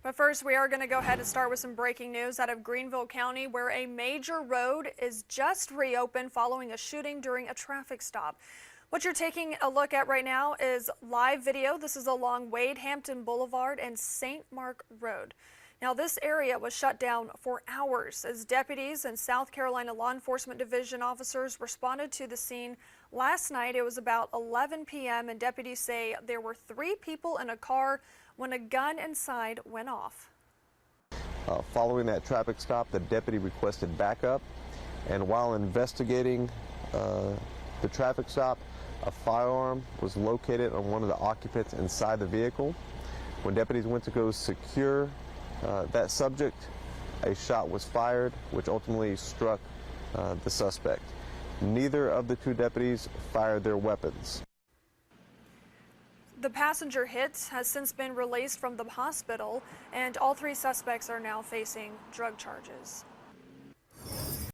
But first, we are going to go ahead and start with some breaking news out of Greenville County, where a major road is just reopened following a shooting during a traffic stop. What you're taking a look at right now is live video. This is along Wade Hampton Boulevard and St. Mark Road. Now, this area was shut down for hours as deputies and South Carolina Law Enforcement Division officers responded to the scene. Last night, it was about 11 p.m., and deputies say there were 3 people in a car when a gun inside went off. Following that traffic stop, the deputy requested backup, and while investigating the traffic stop, a firearm was located on one of the occupants inside the vehicle. When deputies went to go secure that subject, a shot was fired, which ultimately struck the suspect. Neither of the 2 deputies fired their weapons. The passenger hit has since been released from the hospital, and all 3 suspects are now facing drug charges.